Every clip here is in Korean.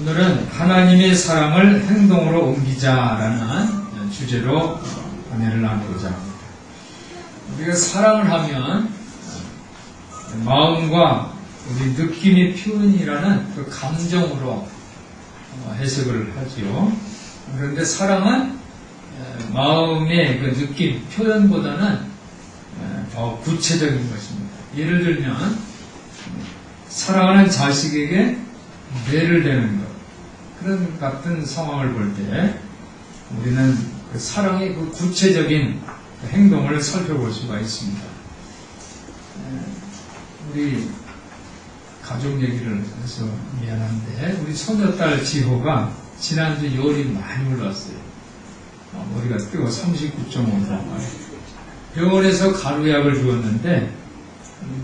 오늘은 하나님의 사랑을 행동으로 옮기자라는 주제로 은혜를 나누고자 합니다. 우리가 사랑을 하면 마음과 우리 느낌의 표현이라는 그 감정으로 해석을 하지요. 그런데 사랑은 마음의 그 느낌, 표현보다는 더 구체적인 것입니다. 예를 들면 사랑하는 자식에게 뇌를 대는 것, 그런 같은 상황을 볼 때 우리는 그 사랑의 그 구체적인 행동을 살펴볼 수가 있습니다. 우리 가족 얘기를 해서 미안한데 우리 손녀딸 지호가 지난주 열이 많이 올랐어요. 머리가 뜨거 39.5도. 병원에서 가루약을 주었는데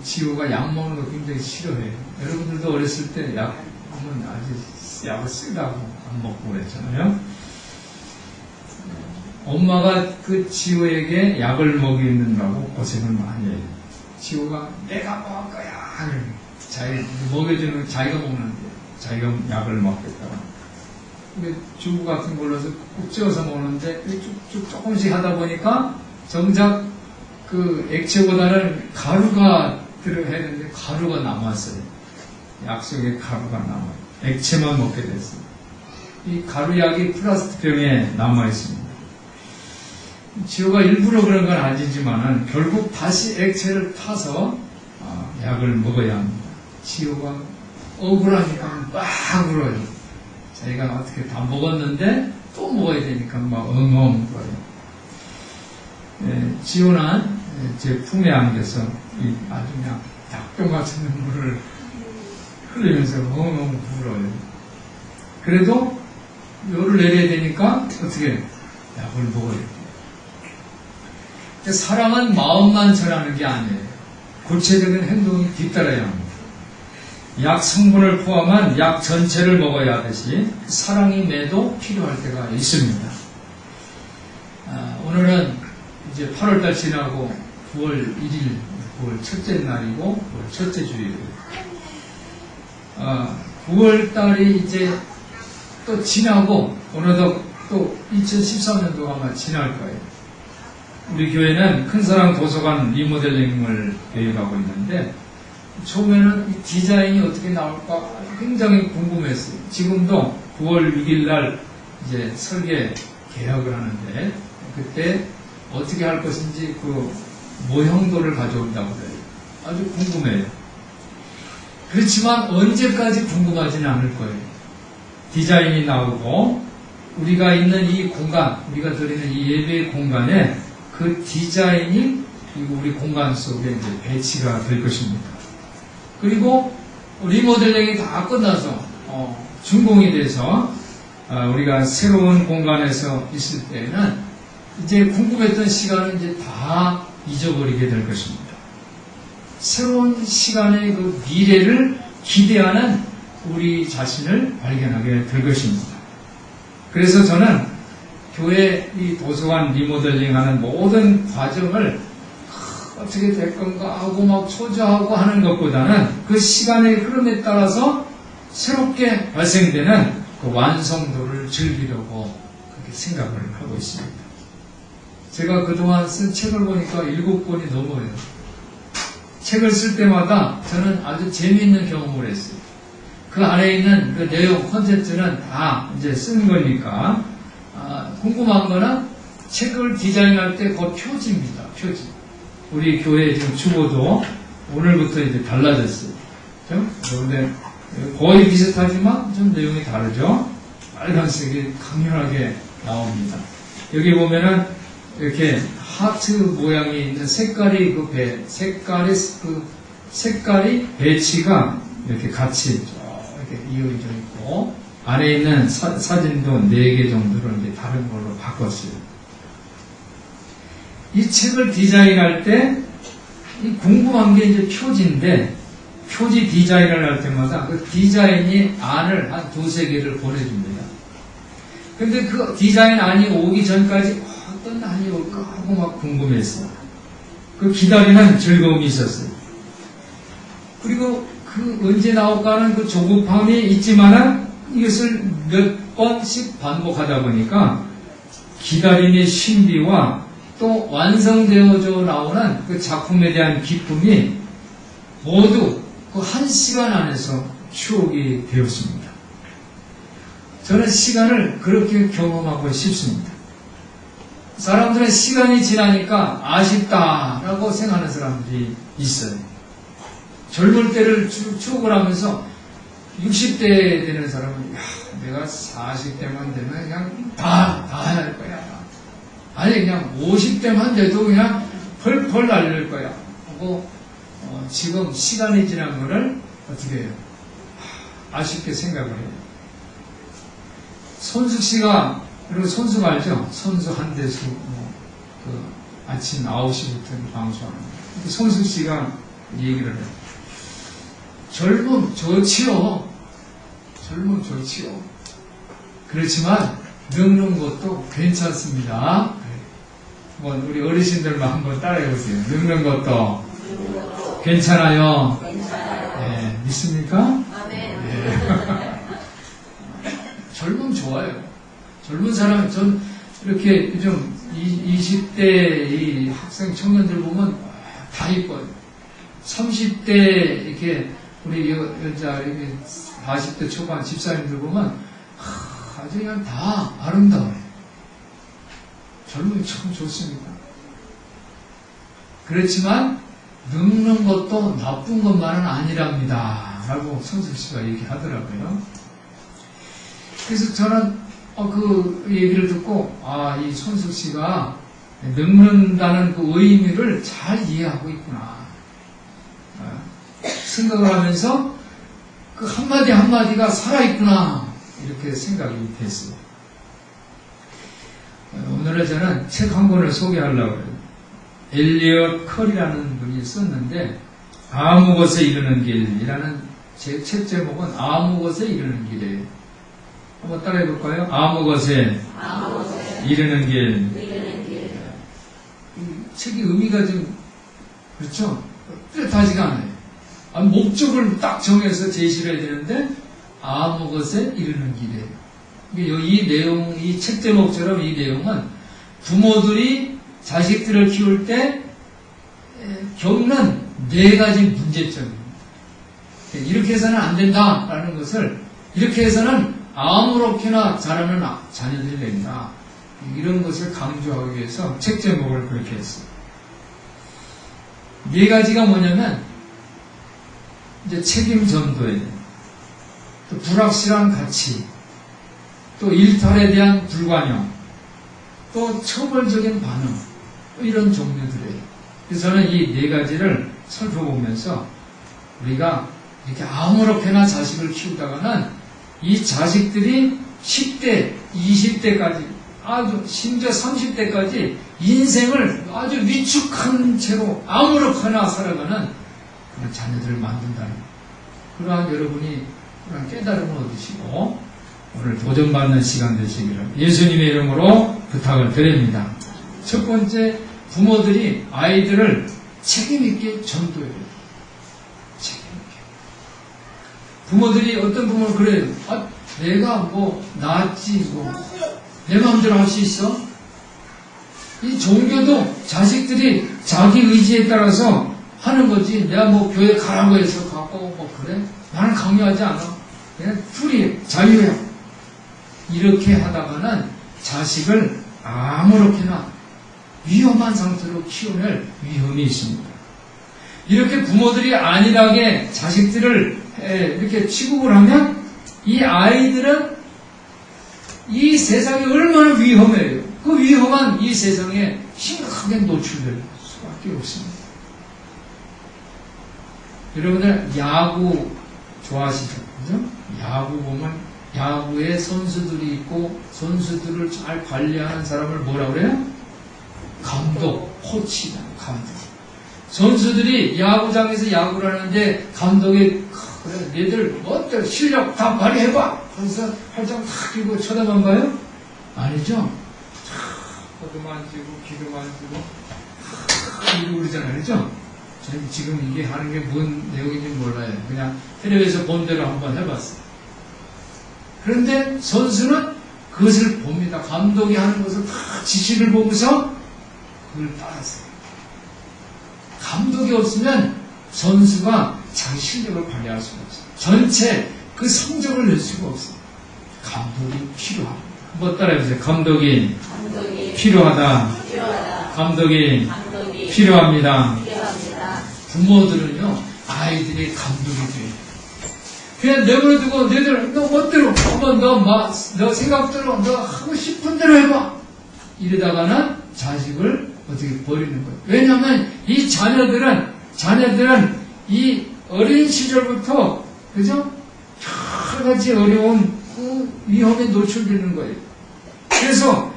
지호가 약 먹는 거 굉장히 싫어해요. 여러분들도 어렸을 때 약 먹으면 아주 약을 쓰다고 안 먹고 그랬잖아요. 엄마가 그 지호에게 약을 먹이느라고 고생을 많이 해요. 지호가 내가 먹을 거야. 자기 먹여주는 자기가 먹는데 자기가 약을 먹겠다고. 근데 주부 같은 걸로서 꾹 찌어서 먹는데 쭉쭉 조금씩 하다 보니까 정작 그 액체보다는 가루가 들어야 되는데 가루가 남았어요. 약 속에 가루가 남아요. 액체만 먹게 됐어요. 이 가루약이 플라스틱 병에 남아있습니다. 지호가 일부러 그런 건 아니지만은 결국 다시 액체를 타서 약을 먹어야 합니다. 지호가 억울하니까 막 울어요. 자기가 어떻게 다 먹었는데 또 먹어야 되니까 막 엉엉 울어요. 지호는 제 품에 안겨서 아주 그냥 닭똥 같은 눈물을 흘리면서 엉엉 울어요. 그래도 열을 내려야 되니까 어떻게 약을 먹어야 돼요. 사랑은 마음만 전하는 게 아니에요. 구체적인 행동이 뒤따라야 합니다. 약 성분을 포함한 약 전체를 먹어야 하듯이 사랑이 매도 필요할 때가 있습니다. 오늘은 이제 8월달 지나고 9월 1일, 9월 첫째 날이고 9월 첫째 주일이에요. 9월달이 이제 또 지나고 어느덧 또 2013년도가 아마 지날 거예요. 우리 교회는 큰사랑 도서관 리모델링을 계획하고 있는데 처음에는 이 디자인이 어떻게 나올까 굉장히 궁금했어요. 지금도 9월 6일 날 이제 설계 계약을 하는데 그때 어떻게 할 것인지 그 모형도를 가져온다고 그래요. 아주 궁금해요. 그렇지만 언제까지 궁금하지는 않을 거예요. 디자인이 나오고 우리가 있는 이 공간, 우리가 드리는 이 예배 공간에 그 디자인이 우리 공간 속에 이제 배치가 될 것입니다. 그리고 리모델링이 다 끝나서 준공이 돼서 우리가 새로운 공간에서 있을 때는 이제 궁금했던 시간을 이제 다 잊어버리게 될 것입니다. 새로운 시간의 그 미래를 기대하는 우리 자신을 발견하게 될 것입니다. 그래서 저는 교회 이 도서관 리모델링하는 모든 과정을 어떻게 될 건가 하고 막 초조하고 하는 것보다는 그 시간의 흐름에 따라서 새롭게 발생되는 그 완성도를 즐기려고 그렇게 생각을 하고 있습니다. 제가 그동안 쓴 책을 보니까 7권이 넘어요. 책을 쓸 때마다 저는 아주 재미있는 경험을 했어요. 그 안에 있는 그 내용, 콘텐츠는 다 이제 쓴 거니까 궁금한 거는 책을 디자인할 때 그 표지입니다. 표지. 우리 교회 지금 주보도 오늘부터 이제 달라졌어요. 그런데 거의 비슷하지만 좀 내용이 다르죠. 빨간색이 강렬하게 나옵니다. 여기 보면은 이렇게 하트 모양이 있는 색깔이 색깔이 배치가 이렇게 같이 이렇게 이어져 있고 안에 있는 사진도 4개 정도를 이제 다른 걸로 바꿨어요. 이 책을 디자인할 때 궁금한 게 이제 표지인데 표지 디자인을 할 때마다 그 디자인이 안을 한 2-3개를 보내줍니다. 근데 그 디자인 안이 오기 전까지 어떤 안이 올까 하고 막 궁금했어요. 그 기다리는 즐거움이 있었어요. 그리고 그 언제 나올까 하는 그 조급함이 있지만은 이것을 몇 번씩 반복하다 보니까 기다림의 신비와 또 완성되어져 나오는 그 작품에 대한 기쁨이 모두 그 한 시간 안에서 추억이 되었습니다. 저는 시간을 그렇게 경험하고 싶습니다. 사람들은 시간이 지나니까 아쉽다라고 생각하는 사람들이 있어요. 젊을 때를 추억을 하면서 60대 되는 사람은 내가 40대만 되면 그냥 다 해야 할 거야. 아니 그냥 50대만 돼도 그냥 펄펄 날릴 거야 하고 지금 시간이 지난 거를 어떻게 해요? 아쉽게 생각을 해요. 손숙 씨가, 그리고 손숙 알죠? 손수 한대수 그 아침 9시부터 방송하는 거. 손숙 씨가 얘기를 해요. 젊음 좋지요. 젊음 좋지요. 그렇지만 늙는 것도 괜찮습니다. 우리 어르신들만 한번 따라해보세요. 늙는 것도 괜찮아요. 네, 믿습니까? 네. 젊음 좋아요. 젊은 사람, 전 이렇게 좀 20대 이 학생 청년들 보면 다 이뻐요. 30대 이렇게 우리 여자 40대 초반 집사님들 보면 아주 그냥 다 아름다워요. 젊음이 참 좋습니다. 그렇지만 늙는 것도 나쁜 것만은 아니랍니다. 라고 손숙 씨가 얘기하더라고요. 그래서 저는 그 얘기를 듣고 이 손숙 씨가 늙는다는 그 의미를 잘 이해하고 있구나 생각을 하면서 그 한마디 한마디가 살아있구나 이렇게 생각이 됐어요. 오늘은 저는 책 한 권을 소개하려고 해요. 엘리엇 컬이라는 분이 썼는데 아무 곳에 이르는 길이라는 제 책 제목은 아무 곳에 이르는 길이에요. 한번 따라해 볼까요? 아무 곳에 이르는 길. 이 책의 의미가 좀 그렇죠? 뚜렷하지가 않아요. 목적을 딱 정해서 제시를 해야 되는데 아무 곳에 이르는 길이에요. 이 내용, 이 책 제목처럼 이 내용은 부모들이 자식들을 키울 때 겪는 4가지 문제점입니다. 이렇게 해서는 안 된다라는 것을 이렇게 해서는 아무렇게나 자라는 자녀들이 된다. 이런 것을 강조하기 위해서 책 제목을 그렇게 했어요. 4가지가 뭐냐면 이제 책임 전도에 또 불확실한 가치, 또 일탈에 대한 불관용, 또 처벌적인 반응, 이런 종류들이에요. 그래서 저는 이 4가지를 살펴보면서 우리가 이렇게 아무렇게나 자식을 키우다가는 이 자식들이 10대, 20대까지, 아주 심지어 30대까지 인생을 아주 위축한 채로 아무렇게나 살아가는 그런 자녀들을 만든다는 그러한 여러분이 그런 깨달음을 얻으시고 오늘 도전받는 시간 되시기를 예수님의 이름으로 부탁을 드립니다. 첫 번째, 부모들이 아이들을 책임있게 전도해야 돼요. 책임있게. 부모들이 어떤 부모는 그래요. 내가 낫지 내 마음대로 할 수 있어? 이 종교도 자식들이 자기 의지에 따라서 하는 거지. 내가 교회 가라고 해서 가고 그래? 나는 강요하지 않아. 그냥 프리해. 자유야. 이렇게 하다가는 자식을 아무렇게나 위험한 상태로 키워낼 위험이 있습니다. 이렇게 부모들이 안일하게 자식들을 이렇게 취급을 하면 이 아이들은 이 세상이 얼마나 위험해요. 그 위험한 이 세상에 심각하게 노출될 수밖에 없습니다. 여러분들 야구 좋아하시죠? 그죠? 야구 보면 야구에 선수들이 있고 선수들을 잘 관리하는 사람을 뭐라 그래요? 감독, 코치다, 감독. 선수들이 야구장에서 야구를 하는데 감독이 그래, 얘들 어때? 실력 다 발휘해봐. 그래서 팔짱 탁 끼고 쳐다만 봐요? 아니죠? 코도 만지고 귀도 만지고 이러고 그러잖아요. 그렇죠? 저는 지금 이게 하는 게 뭔 내용인지 몰라요. 그냥 텔레비에서 본 대로 한번 해봤어요. 그런데 선수는 그것을 봅니다. 감독이 하는 것을 다 지시를 보고서 그걸 따라서. 감독이 없으면 선수가 자기 실력을 발휘할 수가 없어요. 전체 그 성적을 낼 수가 없어요. 감독이 필요합니다. 한번 따라해보세요. 감독이 필요하다. 감독이 필요합니다. 부모들은요, 아이들이 감독이 돼요. 그냥 내버려두고, 너희들, 너 멋대로, 한번 너 생각대로, 너 하고 싶은 대로 해봐. 이러다가는 자식을 어떻게 버리는 거예요. 왜냐하면 이 자녀들은 이 어린 시절부터, 그죠? 여러 가지 어려운 그 위험에 노출되는 거예요. 그래서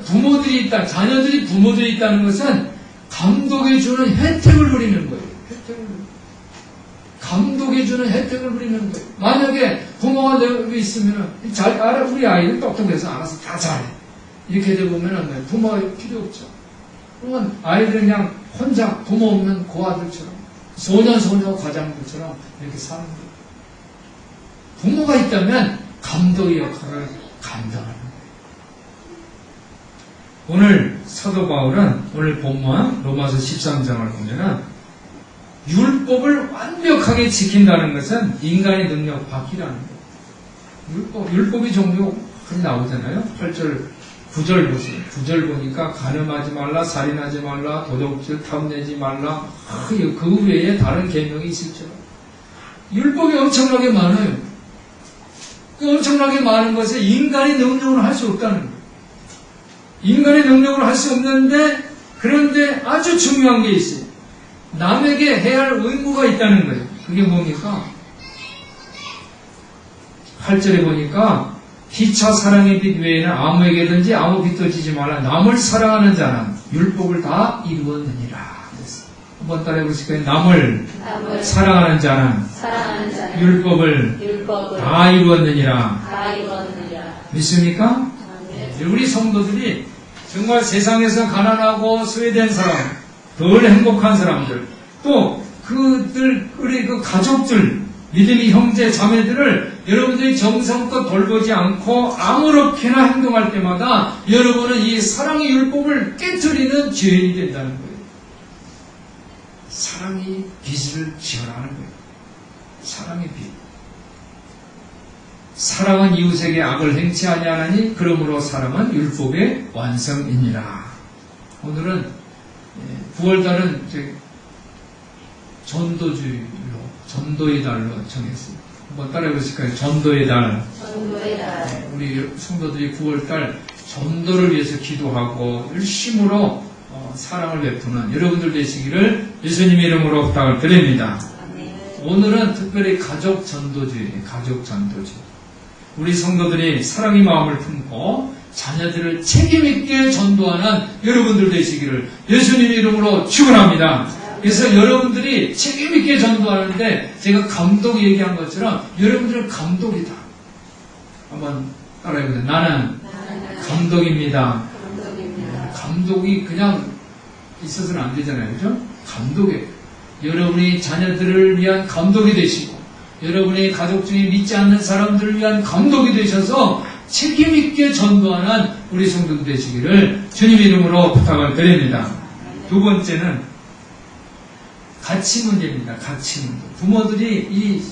부모들이 있다, 자녀들이 부모들이 있다는 것은 감독이 주는 혜택을 누리는 거예요. 감독이 주는 혜택을 누리는 거예요. 만약에 부모가 내가 있으면 우리 아이는 똑똑해서 알아서 다 잘해. 이렇게 되보면 부모가 필요 없죠. 그러면 아이들은 그냥 혼자 부모 없는 고아들처럼 소녀 과장들처럼 이렇게 사는 거예요. 부모가 있다면 감독의 역할을 감당하는 거예요. 오늘 사도 바울은 오늘 본문 로마서 13장을 보면은 율법을 완벽하게 지킨다는 것은 인간의 능력 밖이라는 거예요. 율법이 종종 나오잖아요. 8절, 9절 보세요. 9절 보니까 간음하지 말라, 살인하지 말라, 도둑질, 탐내지 말라. 그 외에 다른 계명이 있을지라. 율법이 엄청나게 많아요. 그 엄청나게 많은 것에 인간의 능력으로 할 수 없다는 거예요. 인간의 능력으로 할 수 없는데, 그런데 아주 중요한 게 있어요. 남에게 해야 할 의무가 있다는 거예요. 그게 뭡니까? 8절에 보니까 피차 사랑의 빛 외에는 아무에게든지 아무 빛도 지지 말라. 남을 사랑하는 자는 율법을 다 이루었느니라. 한번 따라해 보실까요? 남을 사랑하는 자는 율법을 다 이루었느니라. 믿습니까? 우리 성도들이 정말 세상에서 가난하고 소외된 사람, 덜 행복한 사람들, 또 우리 그 가족들, 믿음의 형제, 자매들을 여러분들이 정성껏 돌보지 않고 아무렇게나 행동할 때마다 여러분은 이 사랑의 율법을 깨트리는 죄인이 된다는 거예요. 사랑의 빛을 지어라는 거예요. 사랑의 빛. 사랑은 이웃에게 악을 행치 아니하나니 그러므로 사랑은 율법의 완성이니라. 오늘은 9월달은 전도의 달로 정했습니다. 한번 따라해 보실까요? 전도의 달. 우리 성도들이 9월달 전도를 위해서 기도하고 열심으로 사랑을 베푸는 여러분들 되시기를 예수님의 이름으로 부탁을 드립니다. 오늘은 특별히 가족 전도주의예요. 가족 전도주의. 우리 성도들이 사랑의 마음을 품고 자녀들을 책임있게 전도하는 여러분들 되시기를 예수님의 이름으로 축원합니다. 그래서 여러분들이 책임있게 전도하는데 제가 감독 얘기한 것처럼 여러분들은 감독이다. 한번 따라해보세요. 나는 감독입니다. 감독이 그냥 있어서는 안 되잖아요. 그죠? 감독이에요. 여러분이 자녀들을 위한 감독이 되시고 여러분의 가족 중에 믿지 않는 사람들을 위한 감독이 되셔서 책임있게 전도하는 우리 성도들 되시기를 주님의 이름으로 부탁을 드립니다. 두 번째는 가치 문제입니다. 가치 문제. 부모들이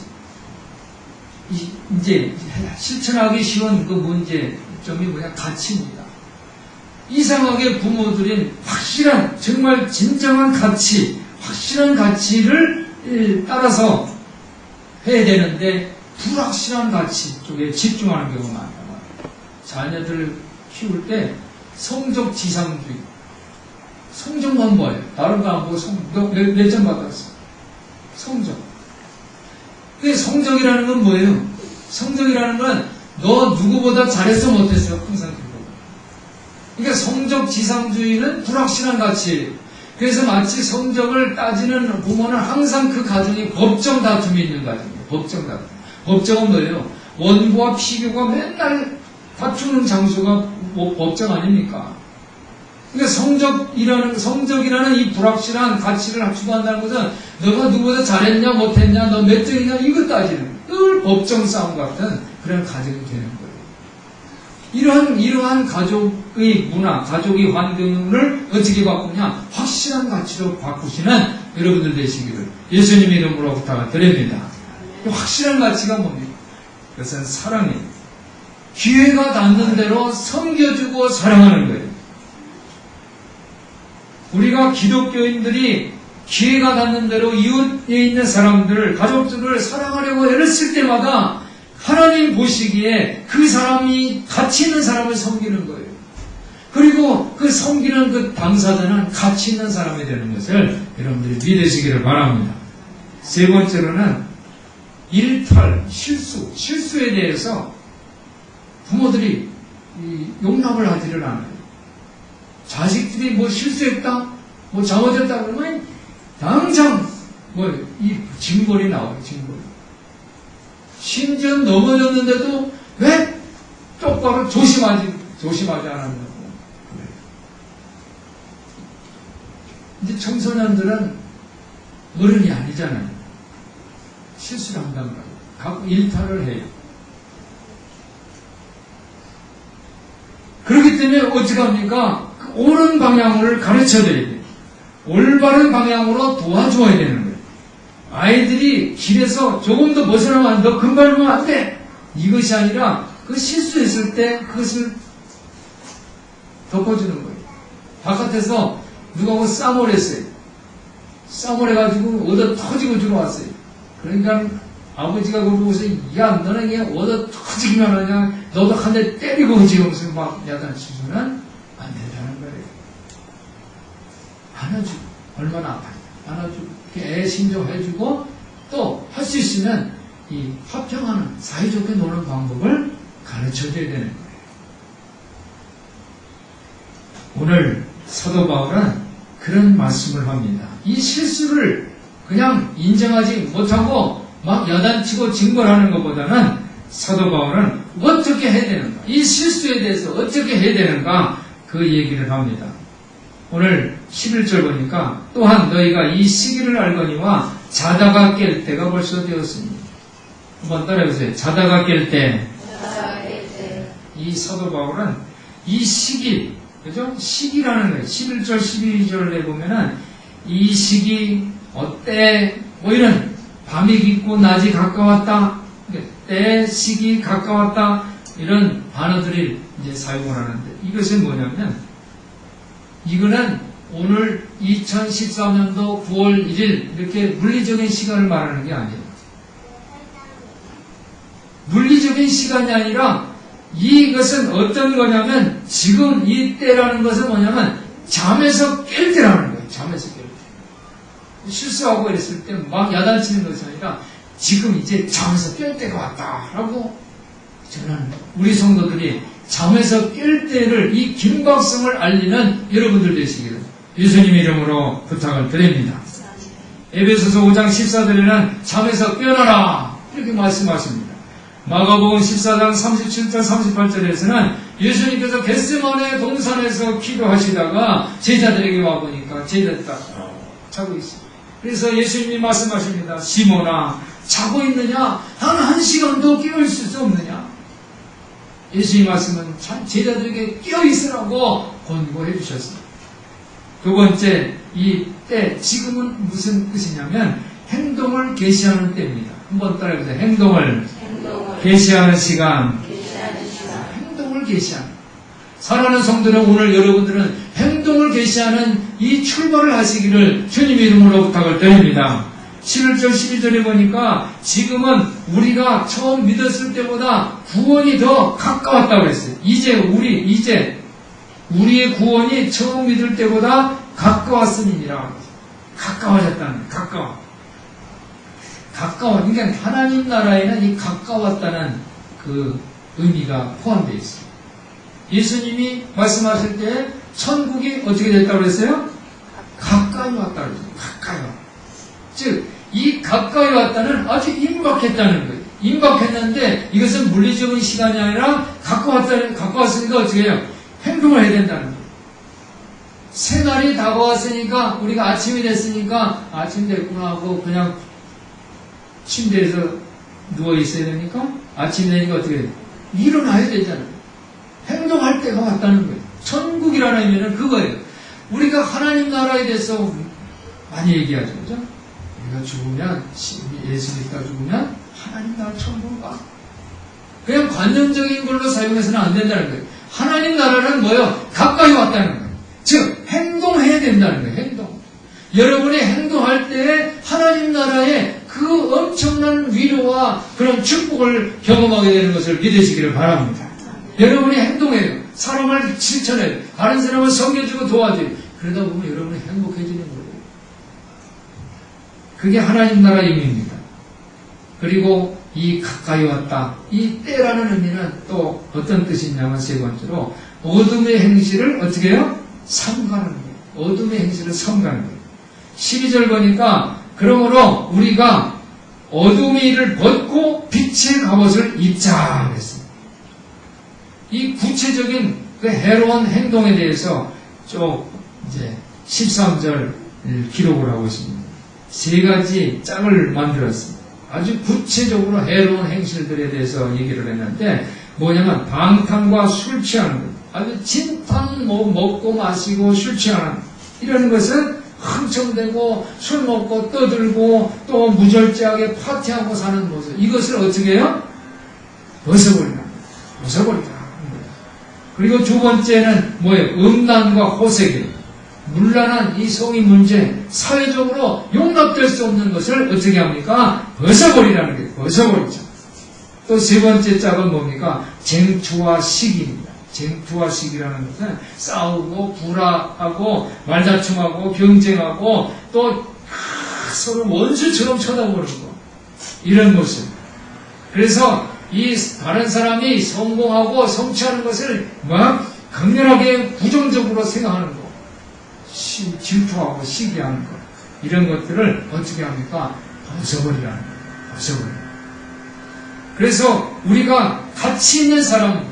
이제 실천하기 쉬운 그 문제점이 뭐냐? 가치입니다. 이상하게 부모들은 확실한, 정말 진정한 가치, 확실한 가치를 따라서 해야 되는데 불확실한 가치 쪽에 집중하는 경우가 많다. 자녀들을 키울 때 성적 지상주의, 성적만 봐요. 다른 거 안 보고 너 몇 점 받았어? 성적. 그 성적이라는 건 뭐예요? 성적이라는 건 너 누구보다 잘했어 못했어 항상 그거. 그러니까 성적 지상주의는 불확실한 가치예요. 그래서 마치 성적을 따지는 부모는 항상 그 가정이 법정 다툼이 있는 가정이에요. 법정 다툼. 법정은 뭐예요? 원고와 피고가 맨날 다투는 장소가 법정 아닙니까? 그러니까 성적이라는 이 불확실한 가치를 추구한다는 것은 너가 누구보다 잘했냐 못했냐 너 몇 등이냐 이거 따지는 늘 법정 싸움 같은 그런 가정이 되는 거예요. 이러한 가족의 문화, 가족의 환경을 어떻게 바꾸냐? 확실한 가치로 바꾸시는 여러분들 되시기를 예수님 이름으로 부탁을 드립니다. 확실한 가치가 뭡니까? 그것은 사랑이에요. 기회가 닿는 대로 섬겨주고 사랑하는 거예요. 우리가 기독교인들이 기회가 닿는 대로 이웃에 있는 사람들, 가족들을 사랑하려고 애를 쓸 때마다 하나님 보시기에 그 사람이 가치 있는 사람을 섬기는 거예요. 그리고 그 섬기는 그 당사자는 가치 있는 사람이 되는 것을 여러분들이 믿으시기를 바랍니다. 세 번째로는 일탈, 실수에 대해서 부모들이 용납을 하지를 않아요. 자식들이 뭐 실수했다, 뭐 잘못했다 그러면 당장 이 징벌이 나와요. 징벌. 심지어 넘어졌는데도 왜 똑바로 조심하지 않았냐고. 이제 청소년들은 어른이 아니잖아요. 실수를 한단 말이에요. 갖고 일탈을 해요. 그렇기 때문에 어떻게 합니까? 옳은 방향을 가르쳐드려야 돼요. 올바른 방향으로 도와줘야 되는 거예요. 아이들이 길에서 조금 더 벗어나면 안 돼. 금발 보면 안 돼. 이것이 아니라 그 실수했을 때 그것을 덮어주는 거예요. 바깥에서 누가 뭐 싸움을 해가지고 얻어 터지고 들어왔어요. 그러니까 아버지가 그러고서 야 너는 그냥 얻어 터지기만 하냐 너도 한 대 때리고 지금서 막 야단치고는 안 된다는 거예요. 안아주고 얼마나 아파요. 안아주고 애 신조해주고 또 할 수 있으면 이 화평하는 사이좋게 노는 방법을 가르쳐줘야 되는 거예요. 오늘 사도 바울은 그런 말씀을 합니다. 이 실수를 그냥 인정하지 못하고 막 야단치고 징벌하는 것보다는 사도 바울은 어떻게 해야 되는가, 이 실수에 대해서 어떻게 해야 되는가 그 얘기를 합니다. 오늘 11절 보니까 또한 너희가 이 시기를 알거니와 자다가 깰 때가 벌써 되었습니다. 한번 따라해보세요. 자다가 깰 때. 이 사도 바울은 이 시기, 그죠? 시기라는 거예요. 11절, 12절에 보면은 이 시기 어때? 뭐 이런 밤이 깊고 낮이 가까웠다. 때, 시기 가까웠다. 이런 단어들이 이제 사용을 하는데 이것은 뭐냐면 이거는 오늘 2013년도 9월 1일 이렇게 물리적인 시간을 말하는 게 아니에요. 물리적인 시간이 아니라 이것은 어떤 거냐면 지금 이 때라는 것은 뭐냐면 잠에서 깰 때라는 거예요. 잠에서 깰 때. 실수하고 이랬을 때 막 야단치는 것이 아니라 지금 이제 잠에서 깰 때가 왔다라고 저는 우리 성도들이 잠에서 깰 때를 이 긴박성을 알리는 여러분들 되시기를 예수님 이름으로 부탁을 드립니다. 에베소서 5장 14절에는 잠에서 깨어나라 이렇게 말씀하십니다. 마가복음 14장 37절 38절에서는 예수님께서 겟세마네 동산에서 기도하시다가 제자들에게 와보니까 제자들이 딱 자고 있어요. 그래서 예수님이 말씀하십니다. 시몬아 자고 있느냐? 단 한 시간도 깨어있을 수 없느냐? 예수님 말씀은 제자들에게 깨어있으라고 권고해 주셨습니다. 두 번째, 이 때, 지금은 무슨 뜻이냐면 행동을 계시하는 때입니다. 한번 따라해보세요. 행동을 계시하는 시간. 행동을 계시하는. 사랑하는 성도는 오늘 여러분들은 행동을 계시하는 이 출발을 하시기를 주님의 이름으로 부탁을 드립니다. 11절 12절에 보니까 지금은 우리가 처음 믿었을 때보다 구원이 더 가까웠다고 했어요. 이제 우리의 구원이 처음 믿을 때보다 가까웠음이니라. 가까워졌다는 거예요. 가까워. 그러니까 하나님 나라에는 이 가까웠다는 그 의미가 포함되어 있어요. 예수님이 말씀하실 때 천국이 어떻게 됐다고 그랬어요? 가까이 왔다고 그랬어요. 가까이 왔다. 즉, 이 가까이 왔다는 아주 임박했다는 거예요. 임박했는데 이것은 물리적인 시간이 아니라 가까웠으니까 어떻게 해요? 행동을 해야 된다는 거예요. 새날이 다가왔으니까 우리가 아침이 됐으니까 아침 됐구나 하고 그냥 침대에서 누워 있어야 됩니까? 아침 되니까 어떻게 돼요? 일어나야 되잖아요. 행동할 때가 왔다는 거예요. 천국이라는 의미는 그거예요. 우리가 하나님 나라에 대해서 많이 얘기하죠. 그죠? 우리가 죽으면, 예수 믿다 죽으면 하나님 나라 천국 가. 그냥 관념적인 걸로 사용해서는 안 된다는 거예요. 하나님 나라는 뭐예요? 가까이 왔다는 거예요. 즉, 행동해야 된다는 거예요. 행동. 여러분이 행동할 때 하나님 나라의 그 엄청난 위로와 그런 축복을 경험하게 되는 것을 믿으시기를 바랍니다. 여러분이 행동해요. 사랑을 실천해요. 다른 사람을 섬겨주고 도와줘요. 그러다 보면 여러분이 행복해지는 거예요. 그게 하나님 나라 의미입니다. 그리고 이 가까이 왔다. 이 때라는 의미는 또 어떤 뜻이 있냐면 세 번째로 어둠의 행실을 어떻게 해요? 삼가는 거예요. 어둠의 행실을 삼가는 거예요. 12절 보니까 그러므로 우리가 어둠의 일을 벗고 빛의 갑옷을 입자 그랬습니다. 이 구체적인 그 해로운 행동에 대해서 쭉 이제 13절 기록을 하고 있습니다. 세 가지 짝을 만들었습니다. 아주 구체적으로 해로운 행실들에 대해서 얘기를 했는데 뭐냐면 방탕과 술 취하는 것, 아주 진탕 먹고 마시고 술 취하는 이런 것은 흥청대고 술 먹고 떠들고 또 무절제하게 파티하고 사는 모습, 이것을 어떻게 해요? 벗어버린다. 벗어버린다. 그리고 두 번째는 뭐예요? 음란과 호색이에요. 문란한 이 성의 문제, 사회적으로 용납될 수 없는 것을 어떻게 합니까? 벗어버리라는 거예요. 벗어버리죠. 또 세 번째 짝은 뭡니까? 쟁투와 시기입니다. 쟁투와 시기라는 것은 싸우고 불화하고 말다툼하고 경쟁하고 또 서로 원수처럼 쳐다보는 거, 이런 모습. 그래서 이 다른 사람이 성공하고 성취하는 것을 막 강렬하게 부정적으로 생각하는 거, 질투하고 시기하는 것, 이런 것들을 어떻게 합니까? 벗어버리라는 거예요. 벗어버려. 그래서 우리가 가치 있는 사람,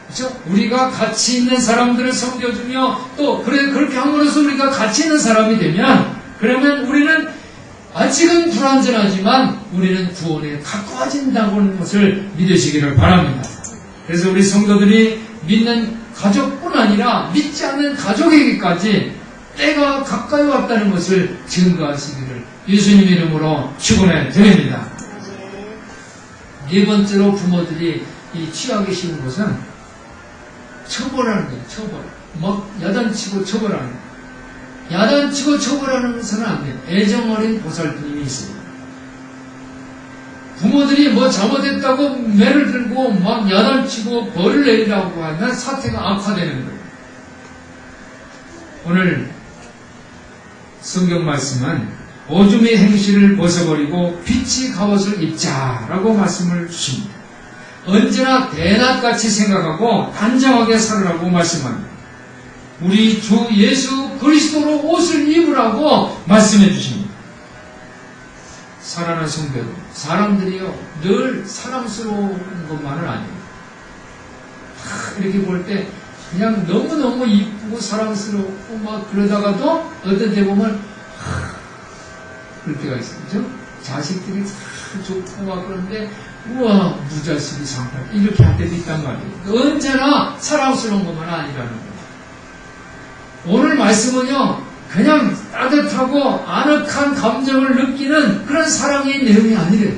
그렇죠? 우리가 가치 있는 사람들을 섬겨주며 또 그렇게 함으로써 우리가 가치 있는 사람이 되면, 그러면 우리는 아직은 불완전하지만 우리는 구원에 가까워진다는 것을 믿으시기를 바랍니다. 그래서 우리 성도들이 믿는 가족뿐 아니라 믿지 않는 가족에게까지 때가 가까이 왔다는 것을 증거하시기를 예수님 이름으로 축원해 드립니다. 네 번째로 부모들이 이 취하기 쉬운 것은 처벌하는 거예요. 처벌. 막 야단치고 처벌하는 거예요. 야단치고 처벌하는 것은 안 돼요. 애정 어린 보살님이 있어요. 부모들이 뭐 잘못했다고 매를 들고 막 야단치고 벌을 내리라고 하면 사태가 악화되는 거예요. 오늘 성경 말씀은 어둠의 행실을 벗어버리고 빛의 갑옷을 입자라고 말씀을 주십니다. 언제나 대낮같이 생각하고 단정하게 살으라고 말씀합니다. 우리 주 예수 그리스도로 옷을 입으라고 말씀해 주십니다. 사랑하는 성도 여러분, 사람들이요 늘 사랑스러운 것만은 아니에요. 이렇게 볼 때 그냥 너무너무 이쁘고 사랑스럽고 막 그러다가도 어떤 때 보면 그럴 때가 있어요. 그죠? 자식들이 참 좋고 막 그런데 우와 무자식이 상팔 이렇게 할 때도 있단 말이에요. 언제나 사랑스러운 것만 아니라는 거예요. 오늘 말씀은요 그냥 따뜻하고 아늑한 감정을 느끼는 그런 사랑의 내용이 아니래요.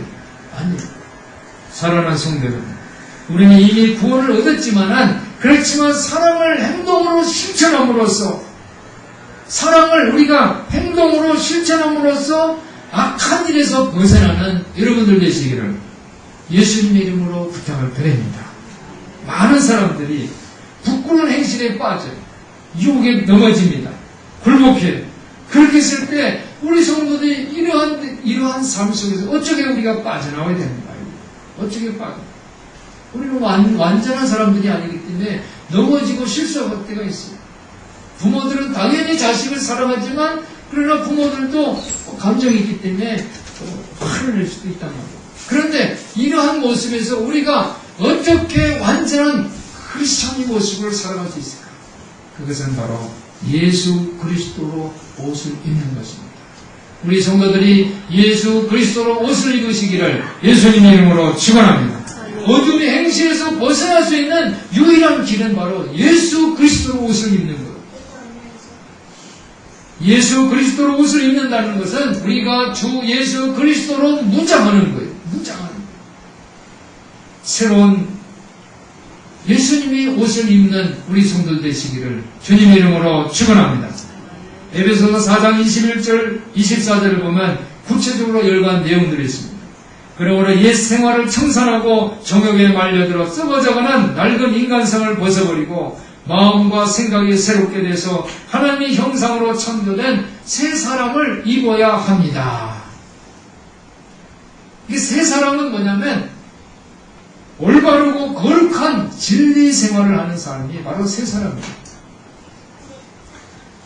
아니에요. 사랑하는 성도 여러분, 우리는 이미 구원을 얻었지만은 그렇지만 사랑을 행동으로 실천함으로써, 사랑을 우리가 행동으로 실천함으로써 악한 일에서 벗어나는 여러분들 되시기를 예수님의 이름으로 부탁을 드립니다. 많은 사람들이 부끄러운 행실에 빠져요. 유혹에 넘어집니다. 굴복해요. 그렇게 했을 때 우리 성도들이 이러한 삶 속에서 어떻게 우리가 빠져나와야 됩니까? 어떻게 빠져? 우리는 완전한 사람들이 아니기 때문에 넘어지고 실수할 때가 있어요. 부모들은 당연히 자식을 사랑하지만 그러나 부모들도 감정이 있기 때문에 화를 낼 수도 있단 말이에요. 그런데 이러한 모습에서 우리가 어떻게 완전한 크리스천의 모습을 살아갈 수 있을까? 그것은 바로 예수 그리스도로 옷을 입는 것입니다. 우리 성도들이 예수 그리스도로 옷을 입으시기를 예수님 이름으로 축원합니다. 어둠의 행실에서 벗어날 수 있는 유일한 길은 바로 예수 그리스도로 옷을 입는 것. 예수 그리스도로 옷을 입는다는 것은 우리가 주 예수 그리스도로 무장하는 거예요. 무장하는 거예요. 새로운 예수님이 옷을 입는 우리 성도들 되시기를 주님 이름으로 축원합니다. 에베소서 4장 21절 24절을 보면 구체적으로 열거한 내용들이 있습니다. 그러므로 옛 생활을 청산하고 정욕에 말려들어 썩어져가는 낡은 인간성을 벗어버리고 마음과 생각이 새롭게 돼서 하나님의 형상으로 창조된 새 사람을 입어야 합니다. 이 새 사람은 뭐냐면 올바르고 거룩한 진리 생활을 하는 사람이 바로 새 사람입니다.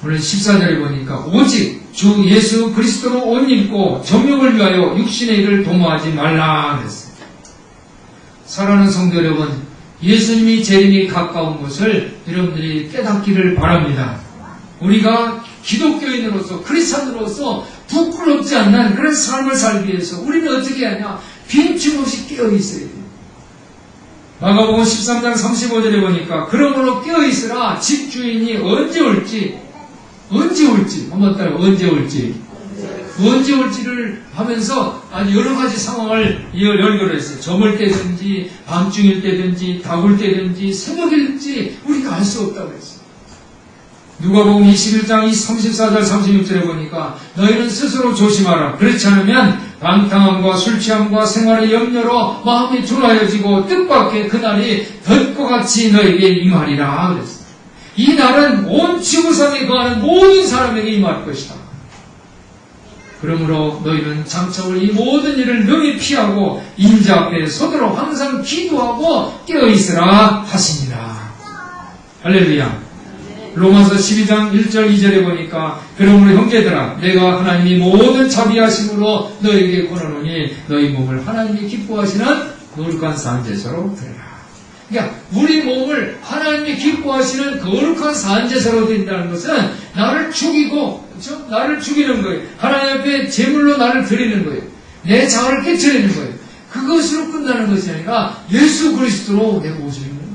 오늘 14절에 보니까 오직 주 예수 그리스도로 옷 입고 정욕을 위하여 육신의 일을 도모하지 말라 그랬어요. 사랑하는 성도 여러분, 예수님이 재림이 가까운 것을 여러분들이 깨닫기를 바랍니다. 우리가 기독교인으로서 크리스찬으로서 부끄럽지 않는 그런 삶을 살기 위해서 우리는 어떻게 하냐? 빈틈없이 깨어있어야 돼요. 마가복음 13장 35절에 보니까 그러므로 깨어있으라 집주인이 언제 올지 한번 따라 언제 올지를 하면서 아주 여러 가지 상황을 연결했어요. 저물 때든지 밤중일 때든지 다굴 때든지 새벽일지 우리가 알 수 없다고 했어요. 누가복음 21장 34절 36절에 보니까 너희는 스스로 조심하라. 그렇지 않으면 방탕함과 술취함과 생활의 염려로 마음이 초라해지고 뜻밖의 그날이 덫과 같이 너에게 임하리라 그랬어요. 이 날은 온 지구상에 거하는 모든 사람에게 임할 것이다. 그러므로 너희는 장차올 이 모든 일을 능히 피하고 인자 앞에 서도록 항상 기도하고 깨어있으라 하시니라. 할렐루야. 로마서 12장 1절 2절에 보니까 그러므로 형제들아 내가 하나님이 모든 자비하심으로 너에게 권하노니 너희 몸을 하나님이 기뻐하시는 거룩한 산제사로 드리라. 그러니까 우리 몸을 하나님이 기뻐하시는 거룩한 산제사로 드린다는 것은 나를 죽이고 나를 죽이는 거예요. 하나님 앞에 제물로 나를 드리는 거예요. 내 자아를 깨트리는 거예요. 그것으로 끝나는 것이 아니라 예수 그리스도로 내 옷을 입는 거예요.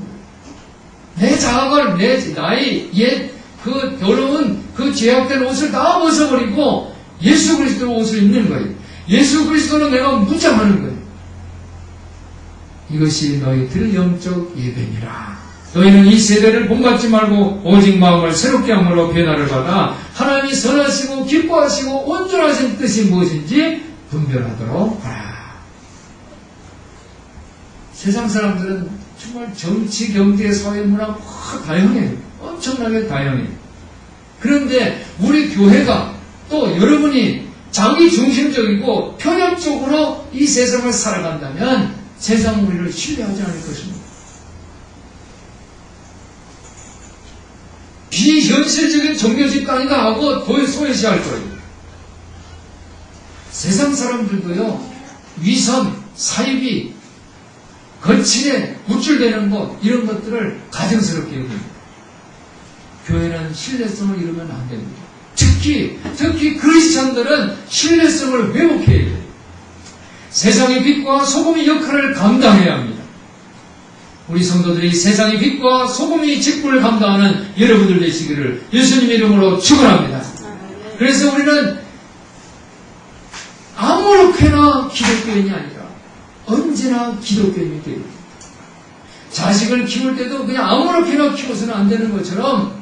내 자아가 나의 옛 그 더러운 그 죄악된 옷을 다 벗어버리고 예수 그리스도로 옷을 입는 거예요. 예수 그리스도로 내가 무장하는 거예요. 이것이 너희들 영적 예배니라. 너희는 이 세대를 본받지 말고 오직 마음을 새롭게 함으로 변화를 받아 하나님이 선하시고 기뻐하시고 온전하신 뜻이 무엇인지 분별하도록 하라. 세상 사람들은 정말 정치, 경제, 사회, 문화 다양해요. 엄청나게 다양해요. 그런데 우리 교회가 또 여러분이 자기 중심적이고 편협적으로 이 세상을 살아간다면 세상은 우리를 신뢰하지 않을 것입니다. 비현실적인 종교 집단이다 하고 소외시할 거예요. 세상 사람들도요, 위선, 사이비, 거칠에 구출되는 것, 이런 것들을 가증스럽게 여깁니다. 교회는 신뢰성을 잃으면 안 됩니다. 특히 크리스찬들은 신뢰성을 회복해야 돼요. 세상의 빛과 소금의 역할을 감당해야 합니다. 우리 성도들이 세상의 빛과 소금의 직분을 감당하는 여러분들 되시기를 예수님 이름으로 축원합니다. 그래서 우리는 아무렇게나 기독교인이 아니라 언제나 기독교인이 되어야 됩니다. 자식을 키울 때도 그냥 아무렇게나 키워서는 안 되는 것처럼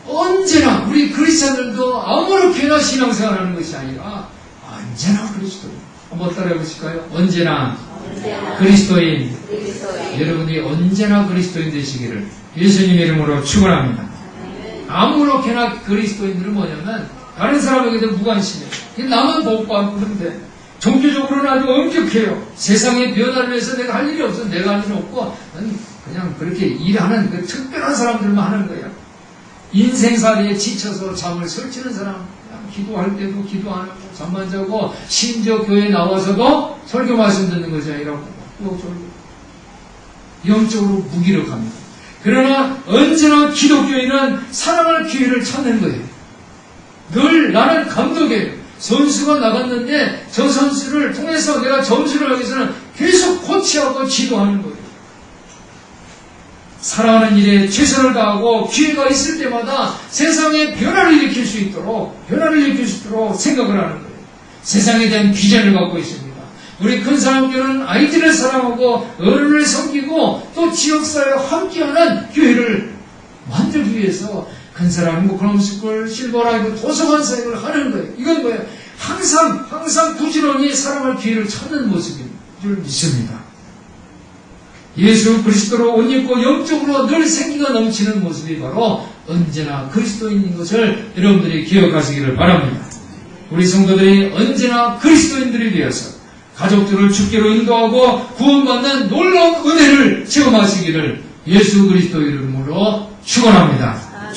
언제나 우리 크리스찬들도 아무렇게나 신앙생활하는 것이 아니라 언제나 그리스도인. 한번 따라해 보실까요? 언제나 그리스도인. 여러분이 언제나 그리스도인 되시기를 예수님 이름으로 축원합니다. 아무렇게나 그리스도인들은 뭐냐면 다른 사람에게도 무관심해요. 남은 복받고 그런데 종교적으로는 아주 엄격해요. 세상의 변화를 위해서 내가 할 일이 없어. 내가 할 일은 없고 그냥 그렇게 일하는 그 특별한 사람들만 하는 거예요. 인생살이에 지쳐서 잠을 설치는 사람, 그냥 기도할 때도 기도 안 하고 잠만 자고 심지어 교회에 나와서도 설교 말씀 듣는 것이 아니라 또 영적으로 무기력합니다. 그러나 언제나 기독교인은 사랑할 기회를 찾는 거예요. 늘 나는 감독이에요. 선수가 나갔는데 저 선수를 통해서 내가 점수를 하기 위해서는 계속 코치하고 지도하는 거예요. 살아가는 일에 최선을 다하고 기회가 있을 때마다 세상에 변화를 일으킬 수 있도록 생각을 하는 거예요. 세상에 대한 비전을 갖고 있습니다. 우리 큰사랑교회는 아이들을 사랑하고 어른을 섬기고 또 지역사회와 함께하는 교회를 만들기 위해서 큰사랑 행복한 실버라이브 도서관 사역을 하는 거예요. 이건 뭐예요? 항상 부지런히 사랑할 기회를 찾는 모습인 줄 믿습니다. 예수 그리스도로 옷 입고 영적으로 늘 생기가 넘치는 모습이 바로 언제나 그리스도인인 것을 여러분들이 기억하시기를 바랍니다. 우리 성도들이 언제나 그리스도인들이 되어서 가족들을 주께로 인도하고 구원받는 놀라운 은혜를 체험하시기를 예수 그리스도 이름으로 축원합니다.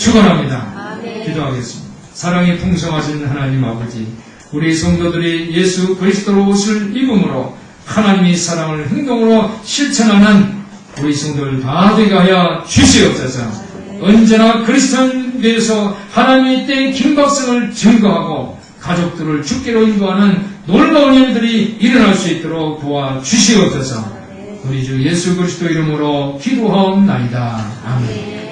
기도하겠습니다. 사랑이 풍성하신 하나님 아버지, 우리 성도들이 예수 그리스도로 옷을 입음으로 하나님의 사랑을 행동으로 실천하는 우리 성도들 다 되게 하여 주시옵소서. 언제나 그리스도인 되어서 하나님의 때의 긴박성을 증거하고 가족들을 주께로 인도하는 놀라운 일들이 일어날 수 있도록 도와주시옵소서. 우리 주 예수 그리스도 이름으로 기도하옵나이다. 아멘.